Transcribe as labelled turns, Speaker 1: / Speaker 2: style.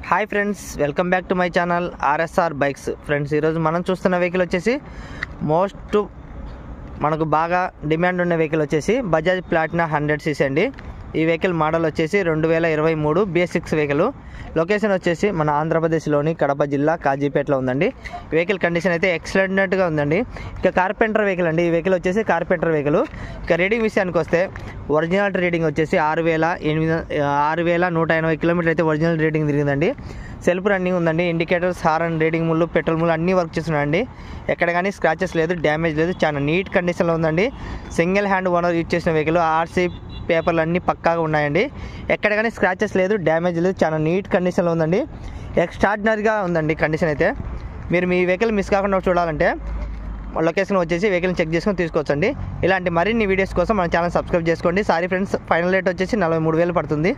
Speaker 1: Hi friends, welcome back to my channel RSR bikes. Friends, ఈరోజు మనం చూస్తున్న vehicle వచ్చేసి మనకు బాగా డిమాండ్ ఉన్న వెహికల్ వచ్చేసి బజాజ్ ప్లాటినా 100cc అండి. ఈ వెహికల్ మోడల్ వచ్చేసి 2023 BS6 వెహికల్. లొకేషన్ వచ్చేసి మన ఆంధ్రప్రదేశ్లోని కడప జిల్లా కాజీపేటలో ఉందండి. వెహికల్ కండిషన్ అయితే ఎక్సలెంట్గా ఉందండి. ఇక కార్పెంటర్ వెహికల్ అండి. ఈ వెహికల్ వచ్చేసి కార్పెంటర్ వెహికల్. ఇక రీడింగ్ విషయానికి వస్తే ఒరిజినల్ రీడింగ్ వచ్చేసి 6,180 కిలోమీటర్ అయితే ఒరిజినల్ రీడింగ్ తిరిగిందండి. సెల్ఫ్ రన్నింగ్ ఉందండి. ఇండికేటర్స్, హారన్, రీడింగ్ ముళ్ళు, పెట్రోల్ ముళ్ళు అన్నీ వర్క్ చేస్తున్నాయండి. ఎక్కడ కానీ స్క్రాచెస్ లేదు, డ్యామేజ్ లేదు, చాలా నీట్ కండిషన్లో ఉందండి. సింగిల్ హ్యాండ్ ఓనర్ యూజ్ చేసిన వెహికల్. ఆర్సీ పేపర్లు అన్నీ పక్కాగా ఉన్నాయండి. ఎక్కడ కానీ స్క్రాచెస్ లేదు, డ్యామేజ్ లేదు, చాలా నీట్ కండిషన్లో ఉందండి. ఎక్స్ట్రాడినరీగా ఉందండి కండిషన్ అయితే. మీరు మీ వెహికల్ మిస్ కాకుండా చూడాలంటే లొకేషన్ వచ్చేసి వెహికల్ని చెక్ చేసుకొని తీసుకోవచ్చండి. ఇలాంటి మరిన్ని వీడియోస్ కోసం మన ఛానల్ సబ్స్క్రైబ్ చేసుకోండి. సారీ ఫ్రెండ్స్, ఫైనల్ రేట్ వచ్చేసి 43,000 పడుతుంది.